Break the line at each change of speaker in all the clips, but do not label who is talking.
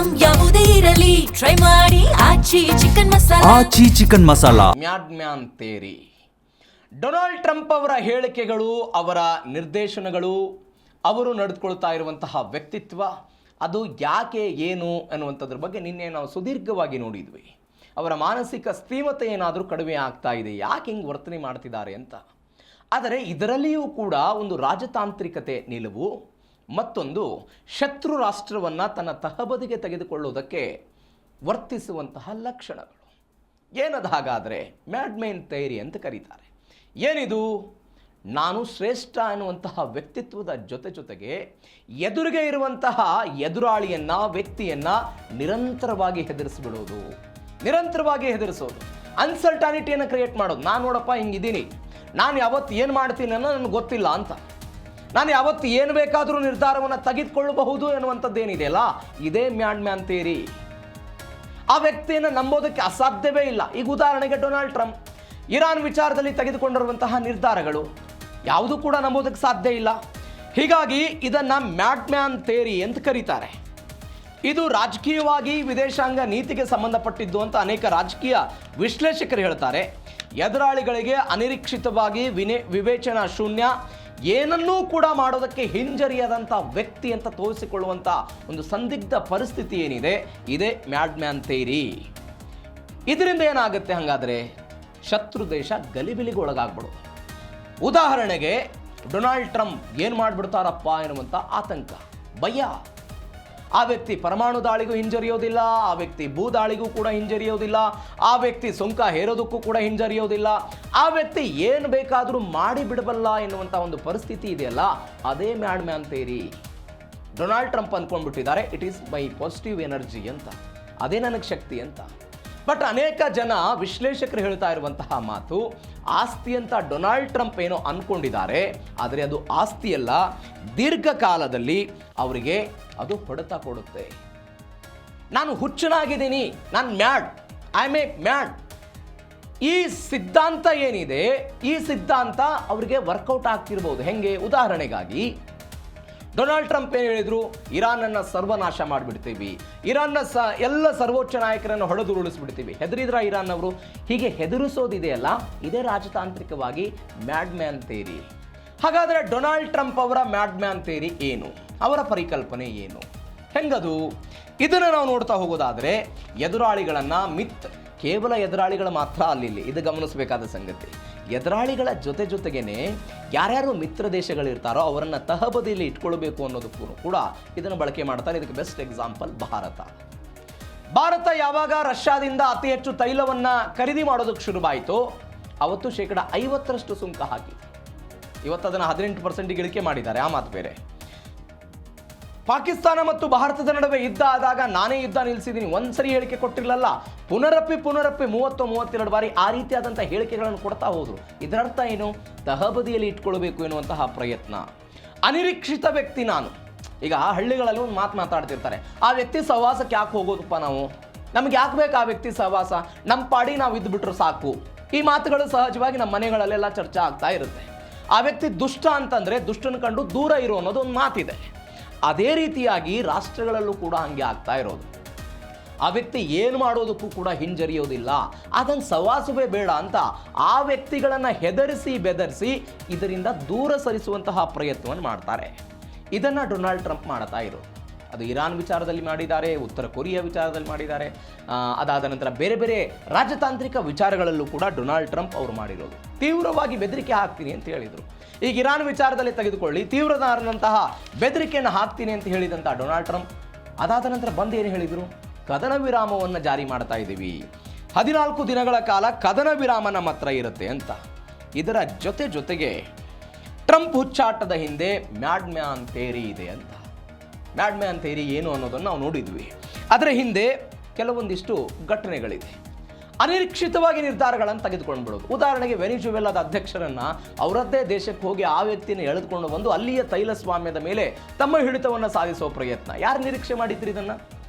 Item ಯಾವುದೇ ಇರಲಿ try ಮಾಡಿ Aachi chicken masala.
Aachi chicken masala.
Man theory. Donald Trump ಅವರ ಹೇಳಿಕೆಗಳು, ಅವರ ನಿರ್ದೇಶನಗಳು, ಅವರು ನಡೆದುಕೊಳ್ತಾ ಇರುವಂತಹ ವ್ಯಕ್ತಿತ್ವ, ಅದು ಯಾಕೆ ಏನು ಅನ್ನುವಂಥದ್ರ ಬಗ್ಗೆ ನಿನ್ನೆ ನಾವು ಸುದೀರ್ಘವಾಗಿ ನೋಡಿದ್ವಿ. ಅವರ ಮಾನಸಿಕ ಸ್ಥಿಮತೆ ಏನಾದರೂ ಕಡಿಮೆ ಆಗ್ತಾ ಇದೆ, ಯಾಕೆ ಹಿಂಗೆ ವರ್ತನೆ ಮಾಡ್ತಿದ್ದಾರೆ ಅಂತ. ಆದರೆ ಇದರಲ್ಲಿಯೂ ಕೂಡ ಒಂದು ರಾಜತಾಂತ್ರಿಕತೆ ನಿಲುವು, ಮತ್ತೊಂದು ಶತ್ರು ರಾಷ್ಟ್ರವನ್ನು ತನ್ನ ತಹಬದಿಗೆ ತೆಗೆದುಕೊಳ್ಳುವುದಕ್ಕೆ ವರ್ತಿಸುವಂತಹ ಲಕ್ಷಣಗಳು. ಏನದು ಹಾಗಾದರೆ? ಮ್ಯಾನ್ ಥಿಯರಿ ಅಂತ ಕರೀತಾರೆ. ಏನಿದು? ನಾನು ಶ್ರೇಷ್ಠ ಅನ್ನುವಂತಹ ವ್ಯಕ್ತಿತ್ವದ ಜೊತೆಗೆ ಎದುರಿಗೆ ಇರುವಂತಹ ಎದುರಾಳಿಯನ್ನು, ವ್ಯಕ್ತಿಯನ್ನು ನಿರಂತರವಾಗಿ ಹೆದರಿಸೋದು, ಅನ್ಸರ್ಟಾನಿಟಿಯನ್ನು ಕ್ರಿಯೇಟ್ ಮಾಡೋದು. ನಾನು ನೋಡಪ್ಪ ಹಿಂಗಿದ್ದೀನಿ, ನಾನು ಯಾವತ್ತು ಏನು ಮಾಡ್ತೀನಿ ಅನ್ನೋ ನನಗೆ ಗೊತ್ತಿಲ್ಲ ಅಂತ, ನಾನು ಯಾವತ್ತು ಏನು ಬೇಕಾದರೂ ನಿರ್ಧಾರವನ್ನು ತೆಗೆದುಕೊಳ್ಳಬಹುದು ಎನ್ನುವಂಥದ್ದೇನಿದೆಯಲ್ಲ, ಇದೇ ಮ್ಯಾನ್ ಥಿಯರಿ. ಆ ವ್ಯಕ್ತಿಯನ್ನು ನಂಬೋದಕ್ಕೆ ಅಸಾಧ್ಯವೇ ಇಲ್ಲ. ಈಗ ಉದಾಹರಣೆಗೆ ಡೊನಾಲ್ಡ್ ಟ್ರಂಪ್ ಇರಾನ್ ವಿಚಾರದಲ್ಲಿ ತೆಗೆದುಕೊಂಡಿರುವಂತಹ ನಿರ್ಧಾರಗಳು ಯಾವುದೂ ಕೂಡ ನಂಬೋದಕ್ಕೆ ಸಾಧ್ಯ ಇಲ್ಲ. ಹೀಗಾಗಿ ಇದನ್ನು ಮ್ಯಾನ್ ಥಿಯರಿ ಅಂತ ಕರೀತಾರೆ. ಇದು ರಾಜಕೀಯವಾಗಿ ವಿದೇಶಾಂಗ ನೀತಿಗೆ ಸಂಬಂಧಪಟ್ಟಿದ್ದು ಅಂತ ಅನೇಕ ರಾಜಕೀಯ ವಿಶ್ಲೇಷಕರು ಹೇಳ್ತಾರೆ. ಎದುರಾಳಿಗಳಿಗೆ ಅನಿರೀಕ್ಷಿತವಾಗಿ ವಿವೇಚನಾ ಶೂನ್ಯ, ಏನನ್ನೂ ಕೂಡ ಮಾಡೋದಕ್ಕೆ ಹಿಂಜರಿಯದಂಥ ವ್ಯಕ್ತಿ ಅಂತ ತೋರಿಸಿಕೊಳ್ಳುವಂಥ ಒಂದು ಸಂದಿಗ್ಧ ಪರಿಸ್ಥಿತಿ ಏನಿದೆ, ಇದೇ ಮ್ಯಾನ್ ಥಿಯರಿ. ಇದರಿಂದ ಏನಾಗುತ್ತೆ ಹಾಗಾದರೆ? ಶತ್ರು ದೇಶ ಗಲಿಬಿಲಿಗೆ ಒಳಗಾಗ್ಬಿಡೋದು. ಉದಾಹರಣೆಗೆ ಡೊನಾಲ್ಡ್ ಟ್ರಂಪ್ ಏನು ಮಾಡಿಬಿಡ್ತಾರಪ್ಪ ಎನ್ನುವಂಥ ಆತಂಕ, ಭಯ. ಆ ವ್ಯಕ್ತಿ ಪರಮಾಣು ದಾಳಿಗೂ ಹಿಂಜರಿಯೋದಿಲ್ಲ, ಆ ವ್ಯಕ್ತಿ ಭೂ ದಾಳಿಗೂ ಕೂಡ ಹಿಂಜರಿಯೋದಿಲ್ಲ, ಆ ವ್ಯಕ್ತಿ ಸುಂಕ ಹೇರೋದಕ್ಕೂ ಕೂಡ ಹಿಂಜರಿಯೋದಿಲ್ಲ, ಆ ವ್ಯಕ್ತಿ ಏನು ಬೇಕಾದರೂ ಮಾಡಿಬಿಡಬಲ್ಲ ಎನ್ನುವಂಥ ಒಂದು ಪರಿಸ್ಥಿತಿ ಇದೆಯಲ್ಲ, ಅದೇ ಮ್ಯಾನ್ ಥಿಯರಿ. ಡೊನಾಲ್ಡ್ ಟ್ರಂಪ್ ಅಂದ್ಕೊಂಡ್ಬಿಟ್ಟಿದ್ದಾರೆ it is my positive energy ಅಂತ, ಅದೇ ನನಗೆ ಶಕ್ತಿ ಅಂತ. ಬಟ್ ಅನೇಕ ಜನ ವಿಶ್ಲೇಷಕರು ಹೇಳ್ತಾ ಇರುವಂತಹ ಮಾತು, ಆಸ್ತಿ ಅಂತ ಡೊನಾಲ್ಡ್ ಟ್ರಂಪ್ ಏನೋ ಅಂದ್ಕೊಂಡಿದ್ದಾರೆ, ಆದರೆ ಅದು ಆಸ್ತಿಯಲ್ಲ, ದೀರ್ಘಕಾಲದಲ್ಲಿ ಅವರಿಗೆ ಅದು ಹೊಡೆತ ಕೊಡುತ್ತೆ. ನಾನು ಹುಚ್ಚನಾಗಿದ್ದೀನಿ, ನಾನು ಐ ಆಮ್ ಎ ಮ್ಯಾಡ್. ಈ ಸಿದ್ಧಾಂತ ಏನಿದೆ, ಈ ಸಿದ್ಧಾಂತ ಅವರಿಗೆ ವರ್ಕೌಟ್ ಆಗ್ತಿರ್ಬೋದು. ಹೆಂಗೆ? ಉದಾಹರಣೆಗಾಗಿ ಡೊನಾಲ್ಡ್ ಟ್ರಂಪ್ ಏನು ಹೇಳಿದ್ರು? ಇರಾನನ್ನು ಸರ್ವನಾಶ ಮಾಡಿಬಿಡ್ತೀವಿ, ಇರಾನ್ನ ಎಲ್ಲ ಸರ್ವೋಚ್ಚ ನಾಯಕರನ್ನು ಹೊಡೆದುರುಳಿಸ್ಬಿಡ್ತೀವಿ. ಹೆದರಿದ್ರ ಇರಾನ್ ಅವರು? ಹೀಗೆ ಹೆದರಿಸೋದಿದೆಯಲ್ಲ, ಇದೇ ರಾಜತಾಂತ್ರಿಕವಾಗಿ ಮ್ಯಾನ್ ಥಿಯರಿ. ಹಾಗಾದರೆ ಡೊನಾಲ್ಡ್ ಟ್ರಂಪ್ ಅವರ ಮ್ಯಾನ್ ಥಿಯರಿ ಏನು? ಅವರ ಪರಿಕಲ್ಪನೆ ಏನು? ಹೆಂಗದು? ಇದನ್ನು ನಾವು ನೋಡ್ತಾ ಹೋಗೋದಾದರೆ ಎದುರಾಳಿಗಳನ್ನು ಕೇವಲ ಎದುರಾಳಿಗಳು ಮಾತ್ರ ಅಲ್ಲಿ ಇದು ಗಮನಿಸಬೇಕಾದ ಸಂಗತಿ. ಎದುರಾಳಿಗಳ ಜೊತೆಗೇನೆ ಯಾರ್ಯಾರು ಮಿತ್ರ ದೇಶಗಳಿರ್ತಾರೋ ಅವರನ್ನು ತಹಬದಿಯಲ್ಲಿ ಇಟ್ಕೊಳ್ಬೇಕು ಅನ್ನೋದಕ್ಕೂ ಕೂಡ ಇದನ್ನು ಬಳಕೆ ಮಾಡ್ತಾರೆ. ಇದಕ್ಕೆ ಬೆಸ್ಟ್ ಎಕ್ಸಾಂಪಲ್ ಭಾರತ ಯಾವಾಗ ರಷ್ಯಾದಿಂದ ಅತಿ ಹೆಚ್ಚು ತೈಲವನ್ನು ಖರೀದಿ ಮಾಡೋದಕ್ಕೆ ಶುರುವಾಯಿತು, ಅವತ್ತು 50% ಸುಂಕ ಹಾಕಿ, ಇವತ್ತು ಅದನ್ನು 18% ಇಳಿಕೆ ಮಾಡಿದ್ದಾರೆ. ಆ ಮಾತು ಬೇರೆ. ಪಾಕಿಸ್ತಾನ ಮತ್ತು ಭಾರತದ ನಡುವೆ ಯುದ್ಧ ಆದಾಗ ನಾನೇ ಯುದ್ಧ ನಿಲ್ಲಿಸಿದ್ದೀನಿ ಒಂದ್ಸರಿ ಹೇಳಿಕೆ ಕೊಟ್ಟಿರಲಿಲ್ಲ, ಪುನರಪ್ಪಿ 30-32 ಬಾರಿ ಆ ರೀತಿಯಾದಂಥ ಹೇಳಿಕೆಗಳನ್ನು ಕೊಡ್ತಾ ಹೋದ್ರು. ಇದರರ್ಥ ಏನು? ತಹಬದಿಯಲ್ಲಿ ಇಟ್ಕೊಳ್ಬೇಕು ಎನ್ನುವಂತಹ ಪ್ರಯತ್ನ. ಅನಿರೀಕ್ಷಿತ ವ್ಯಕ್ತಿ ನಾನು. ಈಗ ಹಳ್ಳಿಗಳಲ್ಲಿ ಒಂದು ಮಾತಾಡ್ತಿರ್ತಾರೆ, ಆ ವ್ಯಕ್ತಿ ಸಹವಾಸಕ್ಕೆ ಯಾಕೆ ಹೋಗೋದಪ್ಪ ನಾವು, ನಮ್ಗೆ ಯಾಕೆ ಬೇಕು ಆ ವ್ಯಕ್ತಿ ಸಹವಾಸ, ನಮ್ಮ ಪಾಡಿ ನಾವು ಇದ್ದುಬಿಟ್ರೆ ಸಾಕು. ಈ ಮಾತುಗಳು ಸಹಜವಾಗಿ ನಮ್ಮ ಮನೆಗಳಲ್ಲೆಲ್ಲ ಚರ್ಚೆ ಆಗ್ತಾ ಇರುತ್ತೆ. ಆ ವ್ಯಕ್ತಿ ದುಷ್ಟ ಅಂತಂದರೆ ದುಷ್ಟನ ಕಂಡು ದೂರ ಇರೋ ಅನ್ನೋದು ಒಂದು ಮಾತಿದೆ. ಅದೇ ರೀತಿಯಾಗಿ ರಾಷ್ಟ್ರಗಳಲ್ಲೂ ಕೂಡ ಹಂಗೆ ಆಗ್ತಾ ಇರೋದು. ಆ ವ್ಯಕ್ತಿ ಏನು ಮಾಡೋದಕ್ಕೂ ಕೂಡ ಹಿಂಜರಿಯೋದಿಲ್ಲ, ಅದನ್ನು ಸವಾಸವೇ ಬೇಡ ಅಂತ ಆ ವ್ಯಕ್ತಿಗಳನ್ನು ಹೆದರಿಸಿ ಬೆದರಿಸಿ ಇದರಿಂದ ದೂರ ಸರಿಸುವಂತಹ ಪ್ರಯತ್ನವನ್ನು ಮಾಡ್ತಾರೆ. ಇದನ್ನು ಡೊನಾಲ್ಡ್ ಟ್ರಂಪ್ ಮಾಡ್ತಾ ಇರೋದು. ಅದು ಇರಾನ್ ವಿಚಾರದಲ್ಲಿ ಮಾಡಿದ್ದಾರೆ, ಉತ್ತರ ಕೊರಿಯಾ ವಿಚಾರದಲ್ಲಿ ಮಾಡಿದ್ದಾರೆ, ಅದಾದ ನಂತರ ಬೇರೆ ಬೇರೆ ರಾಜತಾಂತ್ರಿಕ ವಿಚಾರಗಳಲ್ಲೂ ಕೂಡ ಡೊನಾಲ್ಡ್ ಟ್ರಂಪ್ ಅವರು ಮಾಡಿರೋದು. ತೀವ್ರವಾಗಿ ಬೆದರಿಕೆ ಹಾಕ್ತೀನಿ ಅಂತ ಹೇಳಿದರು. ಈಗ ಇರಾನ್ ವಿಚಾರದಲ್ಲಿ ತೆಗೆದುಕೊಳ್ಳಿ, ತೀವ್ರದಾದಂತಹ ಬೆದರಿಕೆಯನ್ನು ಹಾಕ್ತೀನಿ ಅಂತ ಹೇಳಿದಂಥ ಡೊನಾಲ್ಡ್ ಟ್ರಂಪ್ ಅದಾದ ನಂತರ ಬಂದು ಏನು ಹೇಳಿದರು? ಕದನ ವಿರಾಮವನ್ನು ಜಾರಿ ಮಾಡ್ತಾ ಇದ್ದೀವಿ, 14 ದಿನಗಳ ಕಾಲ ಕದನ ವಿರಾಮ ನಮ್ಮ ಹತ್ರ ಇರುತ್ತೆ ಅಂತ. ಇದರ ಜೊತೆಗೆ ಟ್ರಂಪ್ ಹುಚ್ಚಾಟದ ಹಿಂದೆ ಮ್ಯಾನ್ ಥಿಯರಿ ಇದೆ ಅಂತ. ಮ್ಯಾನ್ ಥಿಯರಿ ಏನು ಅನ್ನೋದನ್ನು ನಾವು ನೋಡಿದ್ವಿ. ಅದರ ಹಿಂದೆ ಕೆಲವೊಂದಿಷ್ಟು ಘಟನೆಗಳಿದೆ. ಅನಿರೀಕ್ಷಿತವಾಗಿ ನಿರ್ಧಾರಗಳನ್ನು ತೆಗೆದುಕೊಂಡು ಬಿಡೋದು. ಉದಾಹರಣೆಗೆ ವೆನಿಜುವೆಲಾದ ಅಧ್ಯಕ್ಷರನ್ನು ಅವರದ್ದೇ ದೇಶಕ್ಕೆ ಹೋಗಿ ಆ ವ್ಯಕ್ತಿಯನ್ನು ಎಳೆದುಕೊಂಡು ಬಂದು ಅಲ್ಲಿಯ ತೈಲ ಸ್ವಾಮ್ಯದ ಮೇಲೆ ತಮ್ಮ ಹಿಡಿತವನ್ನು ಸಾಧಿಸುವ ಪ್ರಯತ್ನ. ಯಾರು ನಿರೀಕ್ಷೆ ಮಾಡಿದ್ರು ಇದನ್ನು?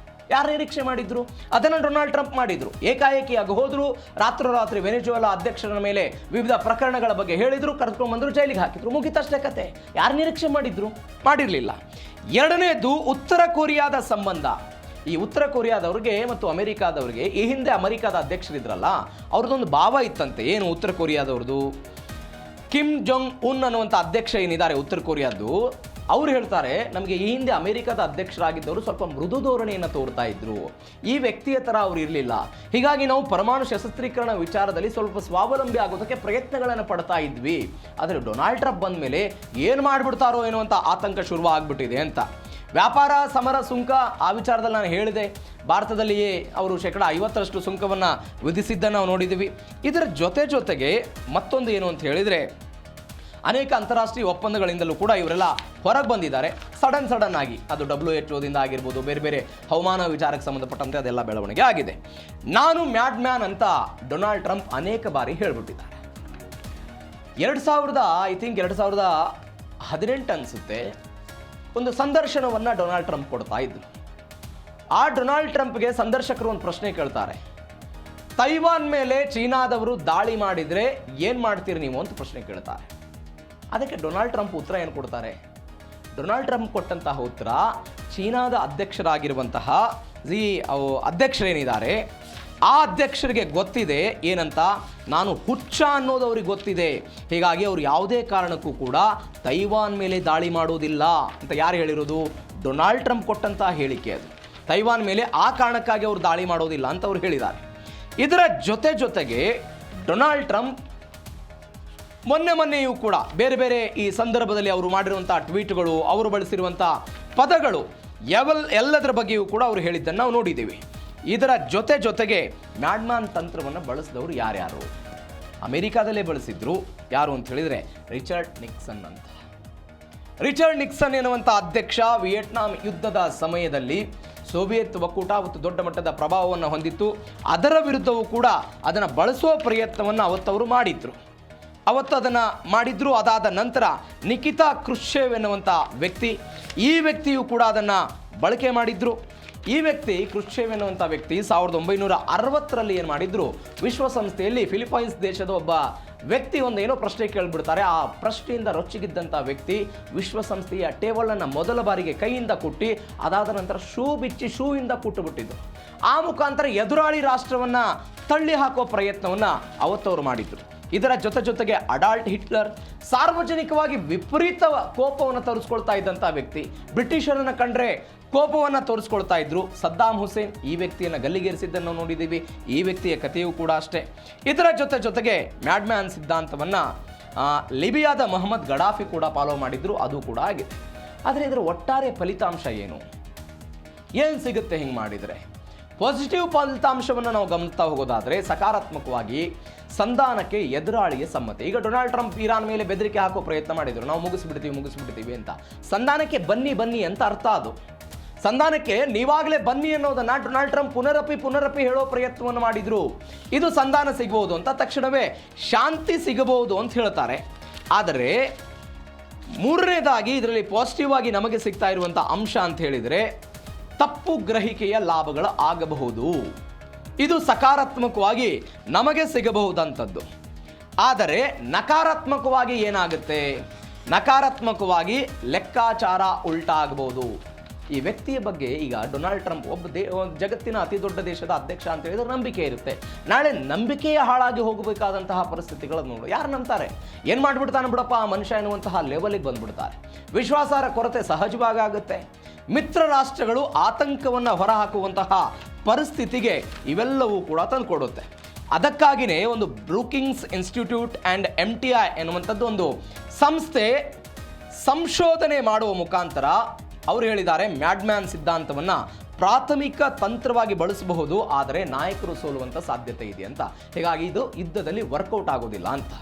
ಯಾರು ನಿರೀಕ್ಷೆ ಮಾಡಿದ್ರು? ಅದನ್ನು ಡೊನಾಲ್ಡ್ ಟ್ರಂಪ್ ಮಾಡಿದ್ರು. ಏಕಾಏಕಿಯಾಗಿ ಹೋದ್ರು, ರಾತ್ರೋರಾತ್ರಿ ವೆನಿಜುವೆಲಾ ಅಧ್ಯಕ್ಷರ ಮೇಲೆ ವಿವಿಧ ಪ್ರಕರಣಗಳ ಬಗ್ಗೆ ಹೇಳಿದ್ರು, ಕರೆದುಕೊಂಡು ಬಂದರು, ಜೈಲಿಗೆ ಹಾಕಿದ್ರು, ಮುಗಿತಷ್ಟೇ ಕತೆ. ಯಾರು ನಿರೀಕ್ಷೆ ಮಾಡಿದ್ರು? ಮಾಡಿರಲಿಲ್ಲ. ಎರಡನೇದು ಉತ್ತರ ಕೊರಿಯಾದ ಸಂಬಂಧ. ಈ ಉತ್ತರ ಕೊರಿಯಾದವ್ರಿಗೆ ಮತ್ತು ಅಮೆರಿಕಾದವ್ರಿಗೆ ಈ ಹಿಂದೆ ಅಮೆರಿಕಾದ ಅಧ್ಯಕ್ಷರಿದ್ರಲ್ಲ, ಅವ್ರದ್ದೊಂದು ಭಾವ ಇತ್ತಂತೆ. ಏನು ಉತ್ತರ ಕೊರಿಯಾದವ್ರದ್ದು? ಕಿಮ್ ಜೊಂಗ್ ಉನ್ ಅನ್ನುವಂಥ ಅಧ್ಯಕ್ಷ ಏನಿದ್ದಾರೆ ಉತ್ತರ ಕೊರಿಯಾದ್ದು, ಅವ್ರು ಹೇಳ್ತಾರೆ, ನಮಗೆ ಈ ಹಿಂದೆ ಅಮೆರಿಕದ ಅಧ್ಯಕ್ಷರಾಗಿದ್ದವರು ಸ್ವಲ್ಪ ಮೃದು ಧೋರಣೆಯನ್ನು ತೋರ್ತಾ ಇದ್ರು, ಈ ವ್ಯಕ್ತಿಯ ಥರ ಅವ್ರು ಇರಲಿಲ್ಲ. ಹೀಗಾಗಿ ನಾವು ಪರಮಾಣು ಶಸ್ತ್ರೀಕರಣ ವಿಚಾರದಲ್ಲಿ ಸ್ವಲ್ಪ ಸ್ವಾವಲಂಬಿ ಆಗೋದಕ್ಕೆ ಪ್ರಯತ್ನಗಳನ್ನು ಪಡ್ತಾ ಇದ್ವಿ. ಆದರೆ ಡೊನಾಲ್ಡ್ ಟ್ರಂಪ್ ಬಂದ ಮೇಲೆ ಏನು ಮಾಡಿಬಿಡ್ತಾರೋ ಎನ್ನುವಂಥ ಆತಂಕ ಶುರುವಾಗ್ಬಿಟ್ಟಿದೆ ಅಂತ. ವ್ಯಾಪಾರ ಸಮರ ಸುಂಕ ಆ ವಿಚಾರದಲ್ಲಿ ನಾನು ಹೇಳಿದೆ, ಭಾರತದಲ್ಲಿಯೇ ಅವರು 50% ಸುಂಕವನ್ನು ವಿಧಿಸಿದ್ದನ್ನು ನಾವು ನೋಡಿದ್ದೀವಿ. ಇದರ ಜೊತೆಗೆ ಮತ್ತೊಂದು ಏನು ಅಂತ ಹೇಳಿದರೆ, ಅನೇಕ ಅಂತಾರಾಷ್ಟ್ರೀಯ ಒಪ್ಪಂದಗಳಿಂದಲೂ ಕೂಡ ಇವರೆಲ್ಲ ಹೊರಗೆ ಬಂದಿದ್ದಾರೆ. ಸಡನ್ ಆಗಿ ಅದು WHO ಆಗಿರ್ಬೋದು, ಬೇರೆ ಬೇರೆ ಹವಾಮಾನ ವಿಚಾರಕ್ಕೆ ಸಂಬಂಧಪಟ್ಟಂತೆ ಅದೆಲ್ಲ ಬೆಳವಣಿಗೆ ಆಗಿದೆ. ನಾನು ಮ್ಯಾಡ್ ಮ್ಯಾನ್ ಅಂತ ಡೊನಾಲ್ಡ್ ಟ್ರಂಪ್ ಅನೇಕ ಬಾರಿ ಹೇಳ್ಬಿಟ್ಟಿದ್ದಾರೆ. 2018 ಅನಿಸುತ್ತೆ, ಒಂದು ಸಂದರ್ಶನವನ್ನು ಡೊನಾಲ್ಡ್ ಟ್ರಂಪ್ ಕೊಡ್ತಾ ಇದ್ರು. ಆ ಡೊನಾಲ್ಡ್ ಟ್ರಂಪ್ಗೆ ಸಂದರ್ಶಕರು ಒಂದು ಪ್ರಶ್ನೆ ಕೇಳ್ತಾರೆ, ತೈವಾನ್ ಮೇಲೆ ಚೀನಾದವರು ದಾಳಿ ಮಾಡಿದರೆ ಏನು ಮಾಡ್ತೀರಿ ನೀವು ಅಂತ ಪ್ರಶ್ನೆ ಕೇಳ್ತಾರೆ. ಅದಕ್ಕೆ ಡೊನಾಲ್ಡ್ ಟ್ರಂಪ್ ಉತ್ತರ ಏನು ಕೊಡ್ತಾರೆ? ಡೊನಾಲ್ಡ್ ಟ್ರಂಪ್ ಕೊಟ್ಟಂತಹ ಉತ್ತರ, ಚೀನಾದ ಅಧ್ಯಕ್ಷರಾಗಿರುವಂತಹ ಅಧ್ಯಕ್ಷರೇನಿದ್ದಾರೆ ಆ ಅಧ್ಯಕ್ಷರಿಗೆ ಗೊತ್ತಿದೆ ಏನಂತ, ನಾನು ಹುಚ್ಚ ಅನ್ನೋದು ಅವ್ರಿಗೆ ಗೊತ್ತಿದೆ, ಹೀಗಾಗಿ ಅವರು ಯಾವುದೇ ಕಾರಣಕ್ಕೂ ಕೂಡ ತೈವಾನ್ ಮೇಲೆ ದಾಳಿ ಮಾಡೋದಿಲ್ಲ ಅಂತ. ಯಾರು ಹೇಳಿರೋದು? ಡೊನಾಲ್ಡ್ ಟ್ರಂಪ್ ಕೊಟ್ಟಂತಹ ಹೇಳಿಕೆ ಅದು. ತೈವಾನ್ ಮೇಲೆ ಆ ಕಾರಣಕ್ಕಾಗಿ ಅವರು ದಾಳಿ ಮಾಡೋದಿಲ್ಲ ಅಂತ ಅವ್ರು ಹೇಳಿದ್ದಾರೆ. ಇದರ ಜೊತೆಗೆ ಡೊನಾಲ್ಡ್ ಟ್ರಂಪ್ ಮೊನ್ನೆಯೂ ಕೂಡ ಬೇರೆ ಬೇರೆ ಈ ಸಂದರ್ಭದಲ್ಲಿ ಅವರು ಮಾಡಿರುವಂಥ ಟ್ವೀಟ್ಗಳು, ಅವರು ಬಳಸಿರುವಂಥ ಪದಗಳು ಎಲ್ಲದರ ಬಗ್ಗೆಯೂ ಕೂಡ ಅವರು ಹೇಳಿದ್ದನ್ನು ನಾವು ನೋಡಿದ್ದೀವಿ. ಇದರ ಜೊತೆಗೆ ಮ್ಯಾಡ್ಮ್ಯಾನ್ ತಂತ್ರವನ್ನು ಬಳಸಿದವರು ಯಾರ್ಯಾರು? ಅಮೆರಿಕಾದಲ್ಲೇ ಬಳಸಿದ್ರು. ಯಾರು ಅಂತ ಹೇಳಿದರೆ ರಿಚರ್ಡ್ ನಿಕ್ಸನ್ ಅಂತ. ರಿಚರ್ಡ್ ನಿಕ್ಸನ್ ಎನ್ನುವಂಥ ಅಧ್ಯಕ್ಷ ವಿಯೆಟ್ನಾಂ ಯುದ್ಧದ ಸಮಯದಲ್ಲಿ ಸೋವಿಯತ್ ಒಕ್ಕೂಟ ಅವತ್ತು ದೊಡ್ಡ ಮಟ್ಟದ ಪ್ರಭಾವವನ್ನು ಹೊಂದಿತ್ತು. ಅದರ ವಿರುದ್ಧವೂ ಕೂಡ ಅದನ್ನು ಬಳಸುವ ಪ್ರಯತ್ನವನ್ನು ಅವತ್ತವರು ಮಾಡಿದ್ರು. ಅದಾದ ನಂತರ ನಿಕಿತಾ ಕ್ರುಶ್ಚೇವ್ ಎನ್ನುವಂಥ ಈ ವ್ಯಕ್ತಿಯು ಕೂಡ ಅದನ್ನು ಬಳಕೆ ಮಾಡಿದ್ರು. ಈ ವ್ಯಕ್ತಿ ಕ್ರುಶ್ಚೇವ್ ಎನ್ನುವಂಥ ವ್ಯಕ್ತಿ 1960ರಲ್ಲಿ ಏನು ಮಾಡಿದ್ರು, ವಿಶ್ವಸಂಸ್ಥೆಯಲ್ಲಿ ಫಿಲಿಪೈನ್ಸ್ ದೇಶದ ಒಬ್ಬ ವ್ಯಕ್ತಿ ಒಂದೇನೋ ಪ್ರಶ್ನೆ ಕೇಳಿಬಿಡ್ತಾರೆ. ಆ ಪ್ರಶ್ನೆಯಿಂದ ರೊಚ್ಚಿಗಿದ್ದಂಥ ವ್ಯಕ್ತಿ ವಿಶ್ವಸಂಸ್ಥೆಯ ಟೇಬಲನ್ನು ಮೊದಲ ಬಾರಿಗೆ ಕೈಯಿಂದ ಕುಟ್ಟಿ, ಅದಾದ ನಂತರ ಶೂವಿಂದ ಕುಟ್ಟುಬಿಟ್ಟಿದ್ರು. ಆ ಮುಖಾಂತರ ಎದುರಾಳಿ ರಾಷ್ಟ್ರವನ್ನು ತಳ್ಳಿ ಹಾಕೋ ಪ್ರಯತ್ನವನ್ನು ಅವತ್ತವರು ಮಾಡಿದ್ರು. ಇದರ ಜೊತೆಗೆ ಅಡಾಲ್ಟ್ ಹಿಟ್ಲರ್ ಸಾರ್ವಜನಿಕವಾಗಿ ವಿಪರೀತ ಕೋಪವನ್ನು ತೋರಿಸ್ಕೊಳ್ತಾ ಇದ್ದಂಥ ವ್ಯಕ್ತಿ, ಬ್ರಿಟಿಷರನ್ನು ಕಂಡ್ರೆ ಕೋಪವನ್ನು ತೋರಿಸ್ಕೊಳ್ತಾ ಇದ್ರು. ಸದ್ದಾಂ ಹುಸೇನ್ ಈ ವ್ಯಕ್ತಿಯನ್ನು ಗಲ್ಲಿಗೇರಿಸಿದ್ದನ್ನು ನೋಡಿದ್ದೀವಿ. ಈ ವ್ಯಕ್ತಿಯ ಕಥೆಯೂ ಕೂಡ ಅಷ್ಟೇ. ಇದರ ಜೊತೆಗೆ ಮ್ಯಾಡ್ಮ್ಯಾನ್ ಸಿದ್ಧಾಂತವನ್ನು ಲಿಬಿಯಾದ ಮೊಹಮ್ಮದ್ ಗಡಾಫಿ ಕೂಡ ಫಾಲೋ ಮಾಡಿದ್ರು, ಅದು ಕೂಡ ಆಗಿದೆ. ಆದರೆ ಇದರ ಒಟ್ಟಾರೆ ಫಲಿತಾಂಶ ಏನು ಸಿಗುತ್ತೆ ಹಿಂಗೆ ಮಾಡಿದರೆ? ಪಾಸಿಟಿವ್ ಫಲಿತಾಂಶವನ್ನು ನಾವು ಗಮನಿಸ್ತಾ ಹೋಗೋದಾದರೆ, ಸಕಾರಾತ್ಮಕವಾಗಿ ಸಂಧಾನಕ್ಕೆ ಎದುರಾಳಿಗೆ ಸಮ್ಮತಿ. ಈಗ ಡೊನಾಲ್ಡ್ ಟ್ರಂಪ್ ಇರಾನ್ ಮೇಲೆ ಬೆದರಿಕೆ ಹಾಕೋ ಪ್ರಯತ್ನ ಮಾಡಿದರು, ನಾವು ಮುಗಿಸ್ಬಿಡ್ತೀವಿ ಅಂತ. ಸಂಧಾನಕ್ಕೆ ಬನ್ನಿ ಅಂತ ಅರ್ಥ. ಅದು ಸಂಧಾನಕ್ಕೆ ನೀವಾಗಲೇ ಬನ್ನಿ ಅನ್ನೋದನ್ನು ಡೊನಾಲ್ಡ್ ಟ್ರಂಪ್ ಪುನರಪಿ ಹೇಳೋ ಪ್ರಯತ್ನವನ್ನು ಮಾಡಿದ್ರು. ಇದು ಸಂಧಾನ ಸಿಗಬಹುದು ಅಂತ, ತಕ್ಷಣವೇ ಶಾಂತಿ ಸಿಗಬಹುದು ಅಂತ ಹೇಳ್ತಾರೆ. ಆದರೆ ಮೂರನೇದಾಗಿ ಇದರಲ್ಲಿ ಪಾಸಿಟಿವ್ ಆಗಿ ನಮಗೆ ಸಿಗ್ತಾ ಇರುವಂಥ ಅಂಶ ಅಂತ ಹೇಳಿದರೆ, ತಪ್ಪು ಗ್ರಹಿಕೆಯ ಲಾಭಗಳು ಆಗಬಹುದು. ಇದು ಸಕಾರಾತ್ಮಕವಾಗಿ ನಮಗೆ ಸಿಗಬಹುದಂಥದ್ದು. ಆದರೆ ನಕಾರಾತ್ಮಕವಾಗಿ ಏನಾಗುತ್ತೆ? ನಕಾರಾತ್ಮಕವಾಗಿ ಲೆಕ್ಕಾಚಾರ ಉಲ್ಟಾ ಆಗಬಹುದು. ಈ ವ್ಯಕ್ತಿಯ ಬಗ್ಗೆ ಈಗ ಡೊನಾಲ್ಡ್ ಟ್ರಂಪ್ ಜಗತ್ತಿನ ಅತಿ ದೊಡ್ಡ ದೇಶದ ಅಧ್ಯಕ್ಷ ಅಂತ ಹೇಳಿದ್ರೆ ನಂಬಿಕೆ ಇರುತ್ತೆ. ನಾಳೆ ನಂಬಿಕೆಯ ಹಾಳಾಗಿ ಹೋಗಬೇಕಾದಂತಹ ಪರಿಸ್ಥಿತಿಗಳನ್ನು ನೋಡು. ಯಾರು ನಂಬ್ತಾರೆ? ಏನು ಮಾಡಿಬಿಡ್ತಾನೆ ಬಿಡಪ್ಪ ಆ ಮನುಷ್ಯ ಎನ್ನುವಂತಹ ಲೆವೆಲಿಗೆ ಬಂದ್ಬಿಡ್ತಾರೆ. ವಿಶ್ವಾಸಾರ್ಹ ಕೊರತೆ ಸಹಜವಾಗಿ ಆಗುತ್ತೆ. ಮಿತ್ರ ರಾಷ್ಟ್ರಗಳು ಆತಂಕವನ್ನು ಹೊರಹಾಕುವಂತಹ ಪರಿಸ್ಥಿತಿಗೆ ಇವೆಲ್ಲವೂ ಕೂಡ ತಂದುಕೊಡುತ್ತೆ. ಅದಕ್ಕಾಗಿಯೇ ಒಂದು ಬ್ರೂಕಿಂಗ್ಸ್ ಇನ್ಸ್ಟಿಟ್ಯೂಟ್ ಆ್ಯಂಡ್ MTI ಎನ್ನುವಂಥದ್ದು ಒಂದು ಸಂಸ್ಥೆ ಸಂಶೋಧನೆ ಮಾಡುವ ಮುಖಾಂತರ ಅವರು ಹೇಳಿದ್ದಾರೆ, ಮ್ಯಾಡ್ಮ್ಯಾನ್ ಸಿದ್ಧಾಂತವನ್ನು ಪ್ರಾಥಮಿಕ ತಂತ್ರವಾಗಿ ಬಳಸಬಹುದು, ಆದರೆ ನಾಯಕರು ಸೋಲುವಂಥ ಸಾಧ್ಯತೆ ಇದೆ ಅಂತ. ಹೀಗಾಗಿ ಇದು ಯುದ್ಧದಲ್ಲಿ ವರ್ಕೌಟ್ ಆಗೋದಿಲ್ಲ ಅಂತ.